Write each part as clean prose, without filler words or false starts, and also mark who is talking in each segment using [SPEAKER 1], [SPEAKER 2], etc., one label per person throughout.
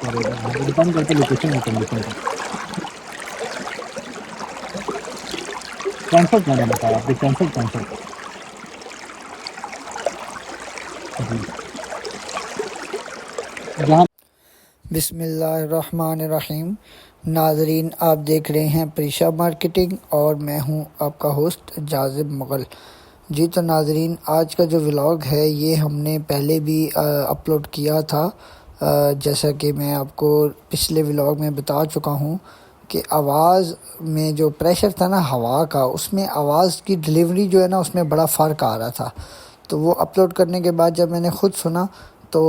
[SPEAKER 1] کرے گا، وہ ڈیپینڈ کرتا ہے لوکیشن اور کنڈیشن پر۔ فرینکفرٹ میں نے بتایا آپ کو، فرینکفرٹ جی، جہاں
[SPEAKER 2] بسم اللہ الرحمن الرحیم۔ ناظرین، آپ دیکھ رہے ہیں پریشا مارکیٹنگ اور میں ہوں آپ کا ہوسٹ جاذب مغل۔ جی تو ناظرین، آج کا جو ولاگ ہے یہ ہم نے پہلے بھی اپلوڈ کیا تھا، جیسا کہ میں آپ کو پچھلے ولاگ میں بتا چکا ہوں کہ آواز میں جو پریشر تھا نا ہوا کا، اس میں آواز کی ڈلیوری جو ہے نا اس میں بڑا فرق آ رہا تھا۔ تو وہ اپلوڈ کرنے کے بعد جب میں نے خود سنا تو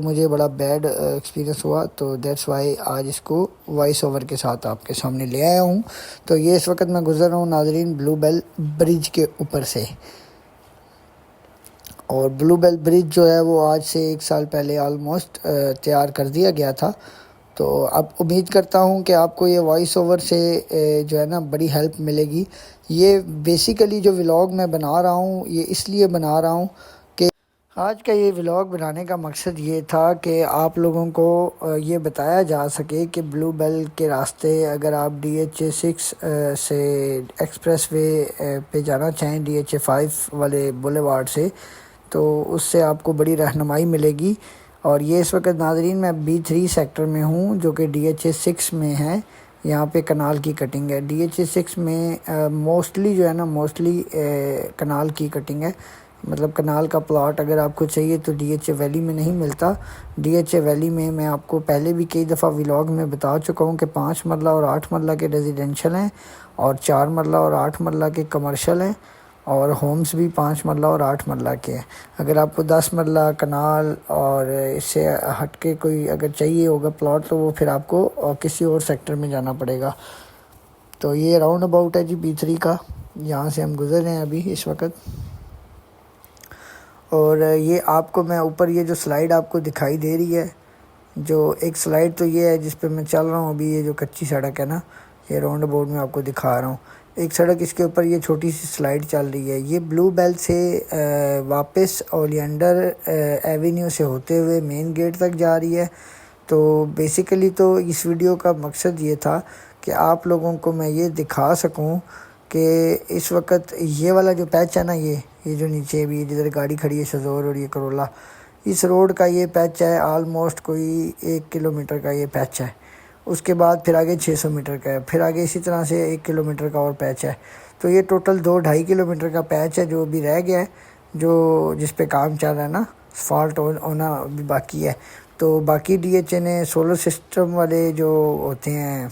[SPEAKER 2] مجھے بڑا بیڈ ایکسپیرینس ہوا، تو دیٹس وائی آج اس کو وائس اوور کے ساتھ آپ کے سامنے لے آیا ہوں۔ تو یہ اس وقت میں گزر رہا ہوں ناظرین بلو بیل برج کے اوپر سے، اور بلو بیل برج جو ہے وہ آج سے 1 سال پہلے آلموسٹ تیار کر دیا گیا تھا۔ تو اب امید کرتا ہوں کہ آپ کو یہ وائس اوور سے جو ہے نا بڑی ہیلپ ملے گی۔ یہ بیسیکلی جو ولاگ میں بنا رہا ہوں یہ اس لیے بنا رہا ہوں کہ آج کا یہ ولاگ بنانے کا مقصد یہ تھا کہ آپ لوگوں کو یہ بتایا جا سکے کہ بلو بیل کے راستے اگر آپ DH6 سے ایکسپریس وے پہ جانا چاہیں، DH5 والے بولیوارڈ سے، تو اس سے آپ کو بڑی رہنمائی ملے گی۔ اور یہ اس وقت ناظرین میں B3 سیکٹر میں ہوں جو کہ DH6 میں ہے۔ یہاں پہ کنال کی کٹنگ ہے DH6 میں، موسٹلی جو ہے نا کنال کی کٹنگ ہے، مطلب کنال کا پلاٹ اگر آپ کو چاہیے تو DH ویلی میں نہیں ملتا۔ DH ویلی میں آپ کو پہلے بھی کئی دفعہ ولاگ میں بتا چکا ہوں کہ 5 مرلہ اور 8 مرلہ کے ریزیڈینشل ہیں، اور 4 مرلہ اور 8 مرلہ کے کمرشل ہیں، اور ہومز بھی 5 مرلہ اور 8 مرلہ کے ہیں۔ اگر آپ کو 10 مرلہ کنال اور اس سے ہٹ کے کوئی اگر چاہیے ہوگا پلاٹ تو وہ پھر آپ کو کسی اور سیکٹر میں جانا پڑے گا۔ تو یہ راؤنڈ اباؤٹ ہے جی B3 کا، یہاں سے ہم گزر رہے ہیں ابھی اس وقت۔ اور یہ آپ کو میں اوپر یہ جو سلائیڈ آپ کو دکھائی دے رہی ہے، جو ایک سلائیڈ تو یہ ہے جس پہ میں چل رہا ہوں ابھی، یہ جو کچی سڑک ہے نا، یہ راؤنڈ اباؤٹ میں آپ کو دکھا رہا ہوں۔ ایک سڑک اس کے اوپر یہ چھوٹی سی سلائیڈ چل رہی ہے، یہ بلو بیل سے واپس اولیانڈر ایوینیو سے ہوتے ہوئے مین گیٹ تک جا رہی ہے۔ تو بیسیکلی تو اس ویڈیو کا مقصد یہ تھا کہ آپ لوگوں کو میں یہ دکھا سکوں کہ اس وقت یہ والا جو پیچ ہے نا، یہ جو نیچے بھی جدھر گاڑی کھڑی ہے شزور اور یہ کرولا، اس روڈ کا یہ پیچ ہے آلموسٹ کوئی 1 کلومیٹر کا یہ پیچ ہے۔ اس کے بعد پھر آگے 600 میٹر کا ہے، پھر آگے اسی طرح سے 1 کلومیٹر کا اور پیچ ہے۔ تو یہ ٹوٹل 2-2.5 کلومیٹر کا پیچ ہے جو ابھی رہ گیا ہے، جس پہ کام چل رہا ہے نا، اسفالٹ ہونا بھی باقی ہے۔ تو باقی DH نے سولر سسٹم والے جو ہوتے ہیں،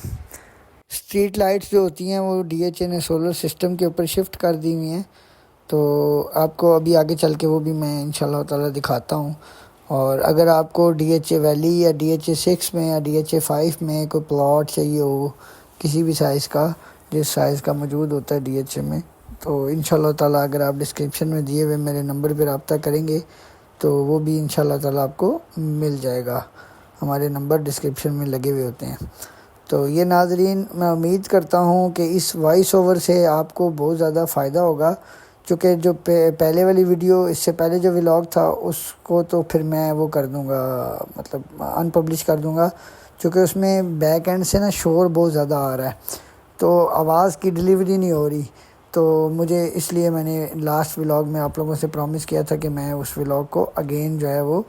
[SPEAKER 2] اسٹریٹ لائٹس جو ہوتی ہیں، وہ DH نے سولر سسٹم کے اوپر شفٹ کر دی ہوئی ہیں۔ تو آپ کو ابھی آگے چل کے وہ بھی میں انشاءاللہ تعالی دکھاتا ہوں۔ اور اگر آپ کو DH ویلی یا DH6 میں یا DH5 میں کوئی پلاٹ چاہیے ہو کسی بھی سائز کا، جس سائز کا موجود ہوتا ہے DH میں، تو انشاءاللہ تعالی اگر آپ ڈسکرپشن میں دیے ہوئے میرے نمبر پہ رابطہ کریں گے تو وہ بھی انشاءاللہ تعالی آپ کو مل جائے گا۔ ہمارے نمبر ڈسکرپشن میں لگے ہوئے ہوتے ہیں۔ تو یہ ناظرین، میں امید کرتا ہوں کہ اس وائس اوور سے آپ کو بہت زیادہ فائدہ ہوگا، چونکہ جو پہلے والی ویڈیو، اس سے پہلے جو ولاگ تھا اس کو تو پھر میں وہ کر دوں گا، مطلب ان پبلش کر دوں گا، چونکہ اس میں بیک اینڈ سے نا شور بہت زیادہ آ رہا ہے، تو آواز کی ڈلیوری نہیں ہو رہی۔ تو مجھے اس لیے میں نے لاسٹ ولاگ میں آپ لوگوں سے پرومس کیا تھا کہ میں اس ولاگ کو اگین جو ہے وہ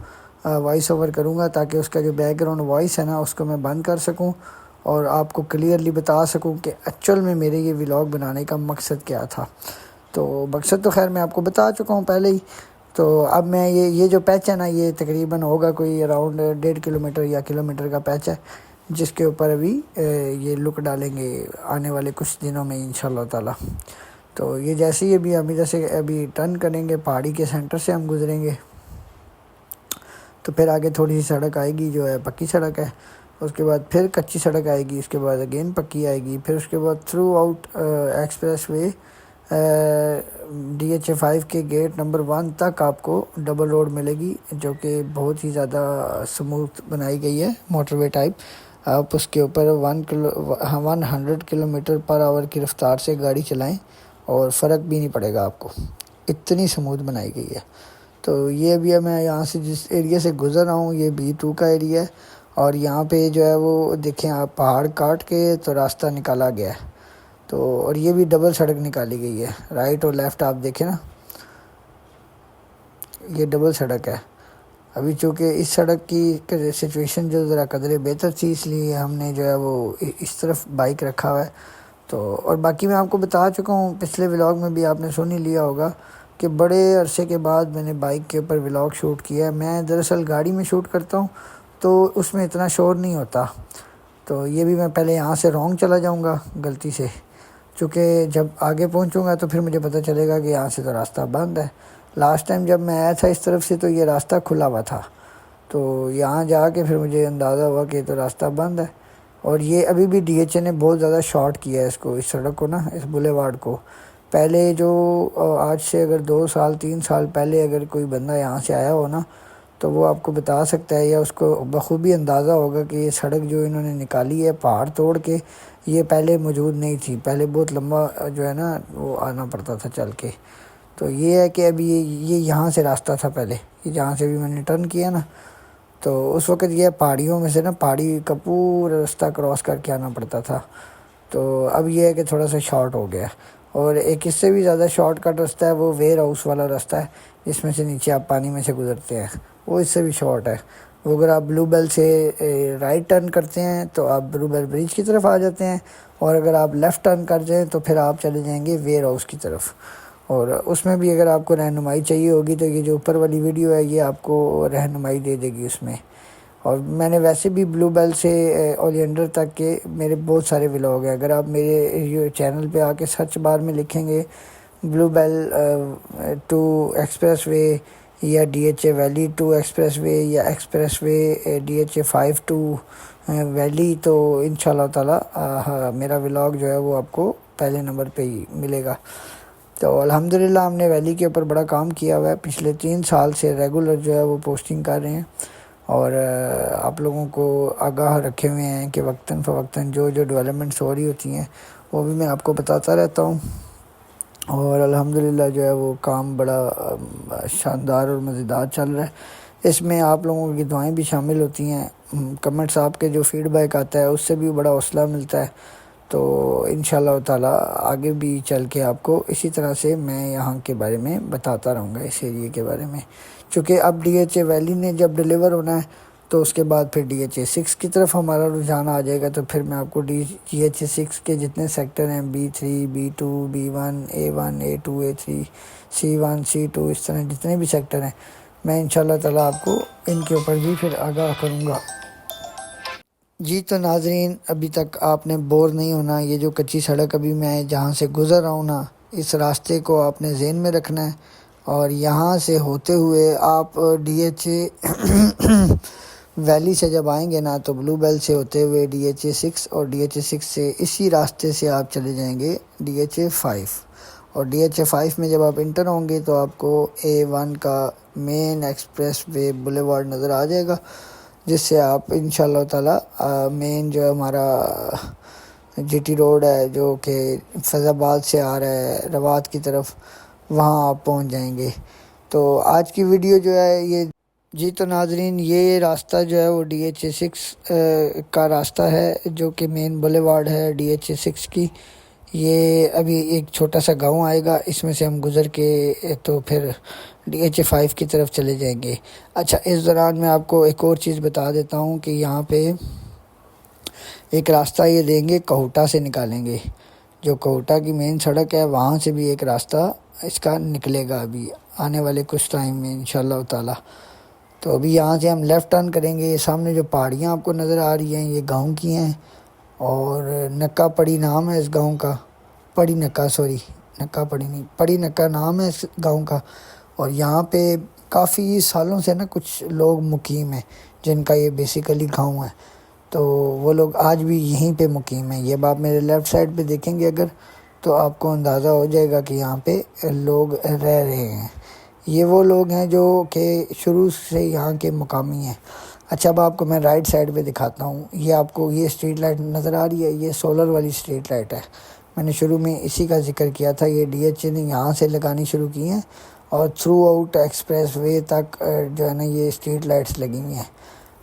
[SPEAKER 2] وائس اوور کروں گا، تاکہ اس کا جو بیک گراؤنڈ وائس ہے نا اس کو میں بند کر سکوں اور آپ کو کلیئرلی بتا سکوں کہ ایکچوئل میں میرے یہ ولاگ بنانے کا مقصد کیا تھا۔ تو مقصد تو خیر میں آپ کو بتا چکا ہوں پہلے ہی۔ تو اب میں یہ جو پیچ ہے نا، یہ تقریباً ہوگا کوئی اراؤنڈ 1.5 کلومیٹر یا کلومیٹر کا پیچ ہے، جس کے اوپر ابھی یہ لک ڈالیں گے آنے والے کچھ دنوں میں انشاءاللہ تعالی۔ تو یہ جیسے ہی ابھی ہم ادھر سے ابھی ٹرن کریں گے، پہاڑی کے سینٹر سے ہم گزریں گے، تو پھر آگے تھوڑی سی سڑک آئے گی جو ہے پکی سڑک ہے، اس کے بعد پھر کچی سڑک آئے گی، اس کے بعد اگین پکی آئے گی، پھر اس کے بعد through out express way DH5 کے گیٹ نمبر 1 تک آپ کو ڈبل روڈ ملے گی، جو کہ بہت ہی زیادہ سموتھ بنائی گئی ہے، موٹر وے ٹائپ۔ آپ اس کے اوپر 100 کلومیٹر پر آور کی رفتار سے گاڑی چلائیں اور فرق بھی نہیں پڑے گا آپ کو، اتنی سموتھ بنائی گئی ہے۔ تو یہ ابھی میں یہاں سے جس ایریا سے گزر رہا ہوں، یہ B2 کا ایریا ہے، اور یہاں پہ جو ہے وہ دیکھیں آپ پہاڑ کاٹ کے تو راستہ نکالا گیا ہے، تو اور یہ بھی ڈبل سڑک نکالی گئی ہے، رائٹ اور لیفٹ آپ دیکھیں نا، یہ ڈبل سڑک ہے۔ ابھی چونکہ اس سڑک کی سچویشن جو ذرا قدرے بہتر تھی، اس لیے ہم نے جو ہے وہ اس طرف بائک رکھا ہوا ہے۔ تو اور باقی میں آپ کو بتا چکا ہوں، پچھلے ولاگ میں بھی آپ نے سن ہی لیا ہوگا کہ بڑے عرصے کے بعد میں نے بائک کے اوپر ولاگ شوٹ کیا ہے۔ میں دراصل گاڑی میں شوٹ کرتا ہوں تو اس میں اتنا شور نہیں ہوتا، تو یہ بھی میں پہلے یہاں سے رونگ چلا جاؤں گا غلطی سے، چونکہ جب آگے پہنچوں گا تو پھر مجھے پتہ چلے گا کہ یہاں سے تو راستہ بند ہے۔ لاسٹ ٹائم جب میں آیا تھا اس طرف سے تو یہ راستہ کھلا ہوا تھا، تو یہاں جا کے پھر مجھے اندازہ ہوا کہ تو راستہ بند ہے۔ اور یہ ابھی بھی ڈی ایچ اے نے بہت زیادہ شارٹ کیا ہے اس سڑک کو نا، اس بولیوارڈ کو۔ پہلے جو آج سے اگر 2 سال 3 سال پہلے اگر کوئی بندہ یہاں سے آیا ہو نا، تو وہ آپ کو بتا سکتا ہے یا اس کو بخوبی اندازہ ہوگا کہ یہ سڑک جو انہوں نے نکالی ہے پہاڑ توڑ کے، یہ پہلے موجود نہیں تھی، پہلے بہت لمبا جو ہے نا وہ آنا پڑتا تھا چل کے۔ تو یہ ہے کہ ابھی یہ یہاں سے راستہ تھا پہلے، یہ جہاں سے بھی میں نے ٹرن کیا نا، تو اس وقت یہ پہاڑیوں میں سے نا پہاڑی کا پورا راستہ کراس کر کے آنا پڑتا تھا۔ تو اب یہ ہے کہ تھوڑا سا شارٹ ہو گیا، اور ایک اس سے بھی زیادہ شارٹ کٹ راستہ ہے، وہ ویئر ہاؤس والا راستہ ہے جس میں سے نیچے آپ پانی میں سے گزرتے ہیں، وہ اس سے بھی شارٹ ہے۔ وہ اگر آپ بلو بیل سے رائٹ ٹرن کرتے ہیں تو آپ بلو بیل برج کی طرف آ جاتے ہیں، اور اگر آپ لیفٹ ٹرن کر جائیں تو پھر آپ چلے جائیں گے ویئر ہاؤس کی طرف۔ اور اس میں بھی اگر آپ کو رہنمائی چاہیے ہوگی تو یہ جو اوپر والی ویڈیو ہے یہ آپ کو رہنمائی دے دے گی اس میں۔ اور میں نے ویسے بھی بلو بیل سے اولینڈر تک کے میرے بہت سارے ولاگ ہیں، اگر آپ میرے چینل پہ آ کے سرچ بار میں لکھیں گے بلو بیل ٹو ایکسپریس وے یا D H A valley to expressway یا expressway D H A 5 to valley, تو انشاءاللہ تعالی میرا ولاگ جو ہے وہ آپ کو پہلے نمبر پہ ہی ملے گا۔ تو الحمدللہ ہم نے ویلی کے اوپر بڑا کام کیا ہوا ہے، پچھلے 3 سال سے ریگولر جو ہے وہ پوسٹنگ کر رہے ہیں، اور آپ لوگوں کو آگاہ رکھے ہوئے ہیں کہ وقتاً فوقتاً جو ڈیولپمنٹس ہو رہی ہوتی ہیں وہ بھی میں آپ کو بتاتا رہتا ہوں۔ اور الحمدللہ جو ہے وہ کام بڑا شاندار اور مزیدار چل رہا ہے۔ اس میں آپ لوگوں کی دعائیں بھی شامل ہوتی ہیں، کمنٹس آپ کے جو فیڈ بیک آتا ہے اس سے بھی بڑا حوصلہ ملتا ہے۔ تو انشاءاللہ تعالی آگے بھی چل کے آپ کو اسی طرح سے میں یہاں کے بارے میں بتاتا رہوں گا، اس ایریے کے بارے میں، چونکہ اب ڈی ایچ اے ویلی نے جب ڈیلیور ہونا ہے تو اس کے بعد پھر ڈی ایچ اے 6 کی طرف ہمارا رجحان آ جائے گا، تو پھر میں آپ کو ڈی ایچ اے 6 کے جتنے سیکٹر ہیں B3 B2 B1 A1 A2 A3 C1 C2 اس طرح جتنے بھی سیکٹر ہیں میں انشاءاللہ تعالی آپ کو ان کے اوپر بھی پھر آگاہ کروں گا۔ جی تو ناظرین، ابھی تک آپ نے بور نہیں ہونا، یہ جو کچی سڑک ابھی میں جہاں سے گزر رہا ہوں نا، اس راستے کو آپ نے ذہن میں رکھنا ہے، اور یہاں سے ہوتے ہوئے آپ ڈی ایچ اے ویلی سے جب آئیں گے نا تو بلو بیل سے ہوتے ہوئے ڈی ایچ اے 6، اور ڈی ایچ اے 6 سے اسی راستے سے آپ چلے جائیں گے ڈی ایچ اے 5، اور ڈی ایچ اے 5 میں جب آپ انٹر ہوں گے تو آپ کو A1 کا مین ایکسپریس وے بولیوارڈ نظر آ جائے گا، جس سے آپ انشاءاللہ تعالی مین جو ہمارا جی ٹی روڈ ہے جو کہ فیض آباد سے آ رہا ہے روات کی طرف، وہاں آپ پہنچ جائیں گے۔ تو آج کی ویڈیو جو ہے یہ جی تو ناظرین، یہ راستہ جو ہے وہ ڈی ایچ اے 6 کا راستہ ہے جو کہ مین بولیوارڈ ہے ڈی ایچ اے 6 کی۔ یہ ابھی ایک چھوٹا سا گاؤں آئے گا، اس میں سے ہم گزر کے تو پھر ڈی ایچ اے 5 کی طرف چلے جائیں گے۔ اچھا، اس دوران میں آپ کو ایک اور چیز بتا دیتا ہوں کہ یہاں پہ ایک راستہ یہ دیں گے، کہوٹا سے نکالیں گے، جو کہوٹا کی مین سڑک ہے وہاں سے بھی ایک راستہ اس کا نکلے گا ابھی آنے والے کچھ ٹائم میں انشاءاللہ تعالی۔ تو ابھی یہاں سے ہم لیفٹ ٹرن کریں گے، یہ سامنے جو پہاڑیاں آپ کو نظر آ رہی ہیں یہ گاؤں کی ہیں، اور نکا پڑی نام ہے اس گاؤں کا، پڑی نکا سوری نکا پڑی نہیں پڑی نکا نام ہے اس گاؤں کا۔ اور یہاں پہ کافی سالوں سے نا کچھ لوگ مقیم ہیں جن کا یہ بیسیکلی گاؤں ہے، تو وہ لوگ آج بھی یہیں پہ مقیم ہیں۔ یہ آپ میرے لیفٹ سائڈ پہ دیکھیں گے اگر تو آپ کو اندازہ ہو جائے گا کہ یہاں پہ لوگ رہ رہے ہیں، یہ وہ لوگ ہیں جو کہ شروع سے یہاں کے مقامی ہیں۔ اچھا، اب آپ کو میں رائٹ سائڈ پہ دکھاتا ہوں، یہ آپ کو یہ اسٹریٹ لائٹ نظر آ رہی ہے، یہ سولر والی اسٹریٹ لائٹ ہے، میں نے شروع میں اسی کا ذکر کیا تھا، یہ ڈی ایچ اے نے یہاں سے لگانی شروع کی ہیں، اور تھرو آؤٹ ایکسپریس وے تک جو ہے نا یہ اسٹریٹ لائٹس لگی ہوئی ہیں۔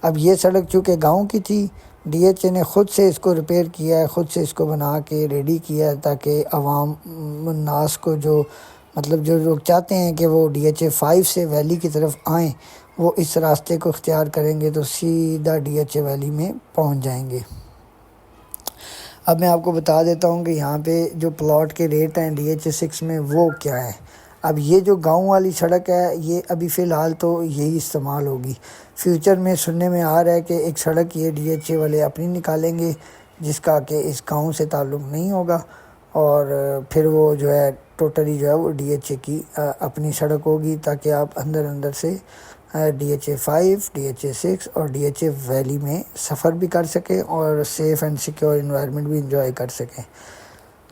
[SPEAKER 2] اب یہ سڑک چونکہ گاؤں کی تھی، ڈی ایچ اے نے خود سے اس کو ریپیئر کیا ہے، خود سے اس کو بنا کے ریڈی کیا ہے تاکہ عوام الناس کو جو مطلب جو لوگ چاہتے ہیں کہ وہ ڈی ایچ اے 5 سے ویلی کی طرف آئیں، وہ اس راستے کو اختیار کریں گے تو سیدھا ڈی ایچ اے ویلی میں پہنچ جائیں گے۔ اب میں آپ کو بتا دیتا ہوں کہ یہاں پہ جو پلاٹ کے ریٹ ہیں ڈی ایچ اے 6 میں وہ کیا ہے۔ اب یہ جو گاؤں والی سڑک ہے یہ ابھی فی الحال تو یہی استعمال ہوگی، فیوچر میں سننے میں آ رہا ہے کہ ایک سڑک یہ ڈی ایچ اے والے اپنی نکالیں گے جس کا کہ اس گاؤں سے تعلق نہیں ہوگا، اور پھر وہ جو ہے ٹوٹلی جو ہے وہ ڈی ایچ اے کی اپنی سڑک ہوگی تاکہ آپ اندر سے D H A 5، D H A 6 اور ڈی ایچ اے ویلی میں سفر بھی کر سکیں اور سیف اینڈ سیکیور انوائرمنٹ بھی انجوائے کر سکیں۔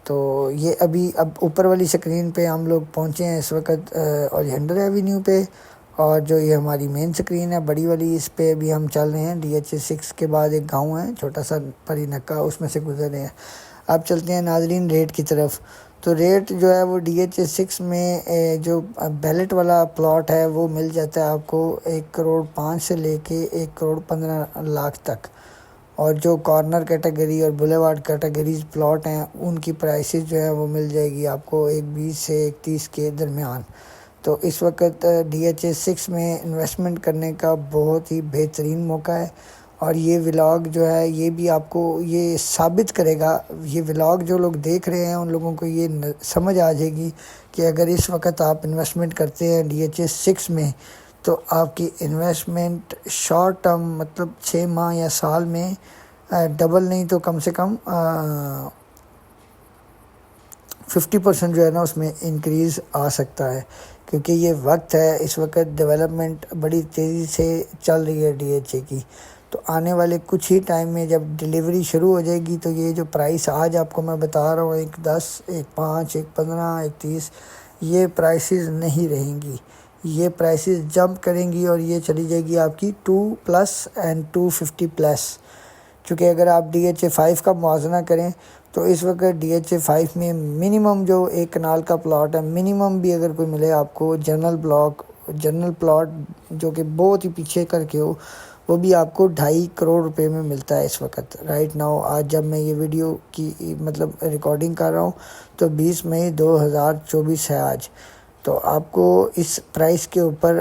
[SPEAKER 2] تو یہ اب اوپر والی سکرین پہ ہم لوگ پہنچے ہیں اس وقت اولیہنڈر ایوینیو پہ، اور جو یہ ہماری مین سکرین ہے بڑی والی، اس پہ بھی ہم چل رہے ہیں۔ ڈی ایچ اے 6 کے بعد ایک گاؤں ہے چھوٹا سا پری نکا، اس میں سے گزر رہے ہیں۔ اب چلتے ہیں ناظرین ریٹ کی طرف۔ تو ریٹ جو ہے وہ ڈی ایچ اے 6 میں جو بیلٹ والا پلاٹ ہے وہ مل جاتا ہے آپ کو 1.5 کروڑ سے لے کے 1.15 کروڑ تک، اور جو کارنر کیٹیگری اور بولیوارڈ کیٹیگریز پلاٹ ہیں ان کی پرائسز جو ہیں وہ مل جائے گی آپ کو 1.20 سے 1.30 کے درمیان۔ تو اس وقت ڈی ایچ اے 6 میں انویسٹمنٹ کرنے کا بہت ہی بہترین موقع ہے، اور یہ ولاگ جو ہے یہ بھی آپ کو یہ ثابت کرے گا، یہ ولاگ جو لوگ دیکھ رہے ہیں ان لوگوں کو یہ سمجھ آ جائے گی کہ اگر اس وقت آپ انویسٹمنٹ کرتے ہیں ڈی ایچ اے 6 میں تو آپ کی انویسٹمنٹ شارٹ ٹرم مطلب 6 ماہ یا سال میں ڈبل نہیں تو کم سے کم 50% جو ہے نا اس میں انکریز آ سکتا ہے، کیونکہ یہ وقت ہے، اس وقت ڈیولپمنٹ بڑی تیزی سے چل رہی ہے ڈی ایچ اے کی۔ تو آنے والے کچھ ہی ٹائم میں جب ڈیلیوری شروع ہو جائے گی تو یہ جو پرائس آج آپ کو میں بتا رہا ہوں 1.10، 1.5، 1.15، 1.30، یہ پرائسز نہیں رہیں گی، یہ پرائسز جمپ کریں گی اور یہ چلی جائے گی آپ کی 2+ اینڈ 250+۔ چونکہ اگر آپ ڈی ایچ اے 5 کا موازنہ کریں تو اس وقت ڈی ایچ اے 5 میں منیمم جو 1 کنال کا پلاٹ ہے، منیمم بھی اگر کوئی ملے آپ کو جنرل پلاٹ جو کہ بہت ہی پیچھے کر کے ہو، وہ بھی آپ کو 2.5 کروڑ روپے میں ملتا ہے اس وقت رائٹ ناؤ۔ آج جب میں یہ ویڈیو کی مطلب ریکارڈنگ کر رہا ہوں تو 20 مئی 2024 ہے آج، تو آپ کو اس پرائس کے اوپر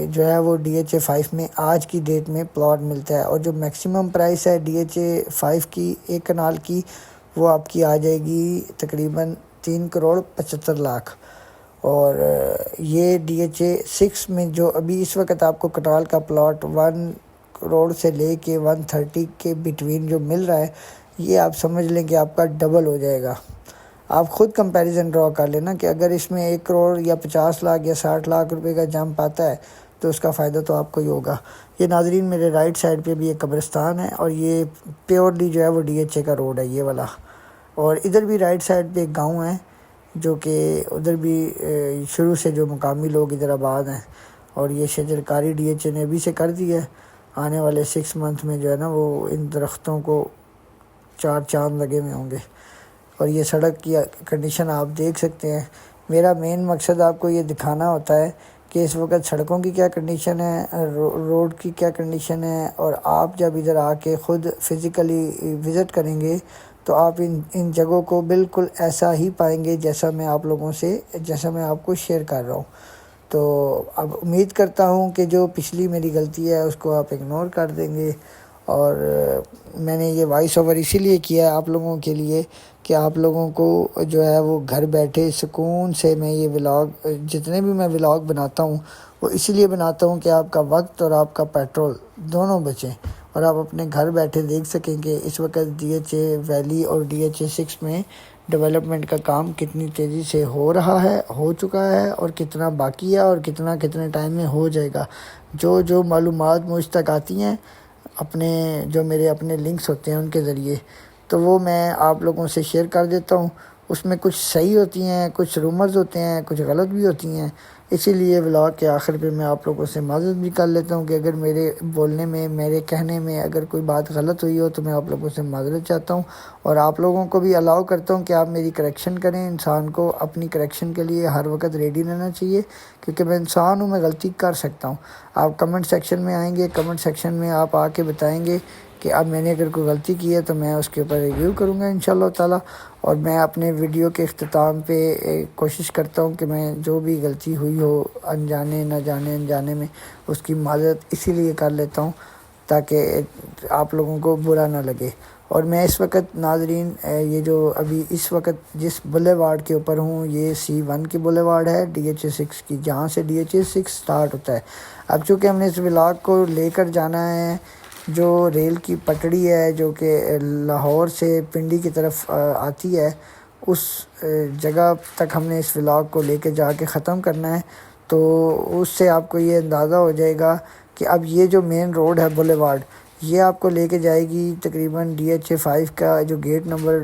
[SPEAKER 2] جو ہے وہ ڈی ایچ اے 5 میں آج کی ڈیٹ میں پلاٹ ملتا ہے، اور جو میکسیمم پرائس ہے ڈی ایچ اے 5 کی 1 کنال کی وہ آپ کی آ جائے گی تقریباً 3.75 کروڑ۔ اور یہ ڈی ایچ اے 6 میں جو ابھی اس وقت آپ کو کنال کا پلاٹ 1 کروڑ سے لے کے 130 کے بٹوین جو مل رہا ہے، یہ آپ سمجھ لیں کہ آپ کا ڈبل ہو جائے گا۔ آپ خود کمپیریزن ڈرا کر لینا کہ اگر اس میں 1 کروڑ یا 50 لاکھ یا 60 لاکھ روپے کا جمپ آتا ہے تو اس کا فائدہ تو آپ کو ہی ہوگا۔ یہ ناظرین میرے رائٹ سائڈ پہ بھی ایک قبرستان ہے، اور یہ پیورلی جو ہے وہ ڈی ایچ اے کا روڈ ہے یہ والا، اور ادھر بھی رائٹ سائڈ پہ ایک گاؤں ہے جو کہ ادھر بھی شروع سے جو مقامی لوگ ادھر آباد ہیں، اور یہ شجرکاری ڈی ایچ اے نے ابھی سے کر دی ہے۔ آنے والے 6 منتھ میں جو ہے نا وہ ان درختوں کو 4 چاند لگے ہوئے ہوں گے، اور یہ سڑک کی کنڈیشن آپ دیکھ سکتے ہیں۔ میرا مین مقصد آپ کو یہ دکھانا ہوتا ہے کہ اس وقت سڑکوں کی کیا کنڈیشن ہے، روڈ کی کیا کنڈیشن ہے، اور آپ جب ادھر آ کے خود فزیکلی وزٹ کریں گے تو آپ ان جگہوں کو بالکل ایسا ہی پائیں گے جیسا میں آپ کو شیئر کر رہا ہوں۔ تو اب امید کرتا ہوں کہ جو پچھلی میری غلطی ہے اس کو آپ اگنور کر دیں گے، اور میں نے یہ وائس اوور اسی لیے کیا ہے آپ لوگوں کے لیے کہ آپ لوگوں کو جو ہے وہ گھر بیٹھے سکون سے میں یہ ولاگ جتنے بھی میں ولاگ بناتا ہوں وہ اسی لیے بناتا ہوں کہ آپ کا وقت اور آپ کا پیٹرول دونوں بچیں، اور آپ اپنے گھر بیٹھے دیکھ سکیں کہ اس وقت ڈی ایچ اے ویلی اور ڈی ایچ اے 6 میں ڈیولپمنٹ کا کام کتنی تیزی سے ہو رہا ہے، ہو چکا ہے، اور کتنا باقی ہے، اور کتنے ٹائم میں ہو جائے گا۔ جو معلومات مجھ تک آتی ہیں اپنے جو میرے اپنے لنکس ہوتے ہیں ان کے ذریعے، تو وہ میں آپ لوگوں سے شیئر کر دیتا ہوں۔ اس میں کچھ صحیح ہوتی ہیں، کچھ رومرز ہوتے ہیں، کچھ غلط بھی ہوتی ہیں، اسی لیے ولاگ کے آخر پہ میں آپ لوگوں سے معذرت بھی کر لیتا ہوں کہ اگر میرے بولنے میں، میرے کہنے میں اگر کوئی بات غلط ہوئی ہو تو میں آپ لوگوں سے معذرت چاہتا ہوں، اور آپ لوگوں کو بھی الاؤ کرتا ہوں کہ آپ میری کریکشن کریں۔ انسان کو اپنی کریکشن کے لیے ہر وقت ریڈی رہنا چاہیے، کیونکہ میں انسان ہوں، میں غلطی کر سکتا ہوں۔ آپ کمنٹ سیکشن میں آئیں گے، کمنٹ سیکشن میں آپ آ کے بتائیں گے کہ اب میں نے اگر کوئی غلطی کی ہے تو میں اس کے اوپر ریویو کروں گا انشاءاللہ تعالی۔ اور میں اپنے ویڈیو کے اختتام پہ کوشش کرتا ہوں کہ میں جو بھی غلطی ہوئی ہو انجانے انجانے میں اس کی معذرت اسی لیے کر لیتا ہوں تاکہ آپ لوگوں کو برا نہ لگے۔ اور میں اس وقت ناظرین یہ جو ابھی اس وقت جس بلے وارڈ کے اوپر ہوں، یہ C1 کی بلے وارڈ ہے DHA6 کی، جہاں سے DHA6 سٹارٹ ہوتا ہے۔ اب چونکہ ہم نے اس ولاگ کو لے کر جانا ہے جو ریل کی پٹڑی ہے جو کہ لاہور سے پنڈی کی طرف آتی ہے، اس جگہ تک ہم نے اس ولاگ کو لے کے جا کے ختم کرنا ہے، تو اس سے آپ کو یہ اندازہ ہو جائے گا کہ اب یہ جو مین روڈ ہے بلے وارڈ، یہ آپ کو لے کے جائے گی تقریباً DHA5 کا جو گیٹ نمبر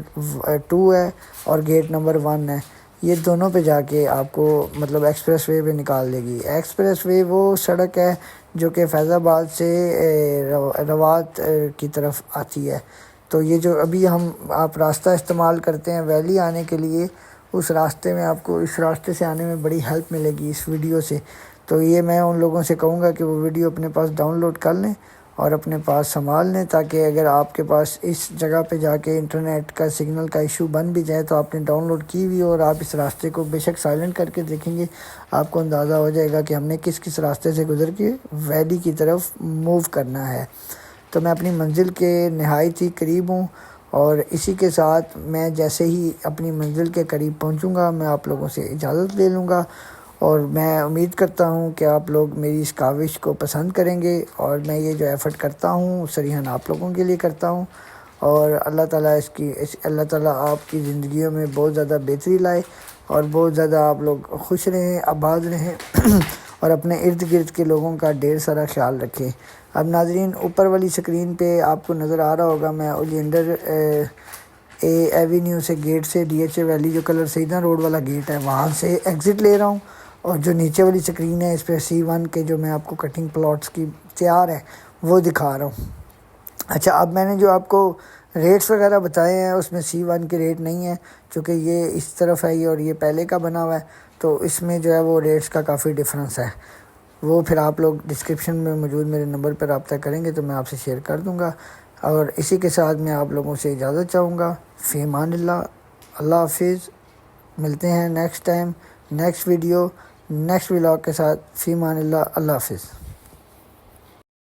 [SPEAKER 2] 2 ہے اور گیٹ نمبر 1 ہے، یہ دونوں پہ جا کے آپ کو مطلب ایکسپریس وے پہ نکال دے گی۔ ایکسپریس وے وہ سڑک ہے جو کہ فیض آباد سے روات کی طرف آتی ہے، تو یہ جو ابھی آپ راستہ استعمال کرتے ہیں ویلی آنے کے لیے، اس راستے میں آپ کو اس راستے سے آنے میں بڑی ہیلپ ملے گی اس ویڈیو سے۔ تو یہ میں ان لوگوں سے کہوں گا کہ وہ ویڈیو اپنے پاس ڈاؤن لوڈ کر لیں اور اپنے پاس سنبھال لیں، تاکہ اگر آپ کے پاس اس جگہ پہ جا کے انٹرنیٹ کا سگنل کا ایشو بن بھی جائے تو آپ نے ڈاؤن لوڈ کی ہوئی ہو اور آپ اس راستے کو بے شک سائلنٹ کر کے دیکھیں گے، آپ کو اندازہ ہو جائے گا کہ ہم نے کس کس راستے سے گزر کے ویلی کی طرف موو کرنا ہے۔ تو میں اپنی منزل کے نہایت ہی قریب ہوں، اور اسی کے ساتھ میں جیسے ہی اپنی منزل کے قریب پہنچوں گا میں آپ لوگوں سے اجازت لے لوںگا، اور میں امید کرتا ہوں کہ آپ لوگ میری اس کاوش کو پسند کریں گے، اور میں یہ جو ایفرٹ کرتا ہوں صریحاً آپ لوگوں کے لیے کرتا ہوں، اور اللہ تعالیٰ اللہ تعالیٰ آپ کی زندگیوں میں بہت زیادہ بہتری لائے، اور بہت زیادہ آپ لوگ خوش رہیں، آباد رہیں اور اپنے ارد گرد کے لوگوں کا ڈھیر سارا خیال رکھیں۔ اب ناظرین اوپر والی سکرین پہ آپ کو نظر آ رہا ہوگا، میں اولیینڈر ایوینیو سے گیٹ سے DHA ویلی جو کلر سیدہ روڈ والا گیٹ ہے وہاں سے ایگزٹ لے رہا ہوں، اور جو نیچے والی سکرین ہے اس پہ C1 کے جو میں آپ کو کٹنگ پلاٹس کی تیار ہے وہ دکھا رہا ہوں۔ اچھا، اب میں نے جو آپ کو ریٹس وغیرہ بتائے ہیں اس میں C1 کے ریٹ نہیں ہیں، چونکہ یہ اس طرف ہے اور یہ پہلے کا بنا ہوا ہے، تو اس میں جو ہے وہ ریٹس کا کافی ڈفرینس ہے، وہ پھر آپ لوگ ڈسکرپشن میں موجود میرے نمبر پر رابطہ کریں گے تو میں آپ سے شیئر کر دوں گا۔ اور اسی کے ساتھ میں آپ لوگوں سے اجازت چاہوں گا۔ فی امان اللہ، اللہ حافظ، ملتے ہیں next time, next video, next vlog کے ساتھ۔ فی امان اللہ، اللہ حافظ۔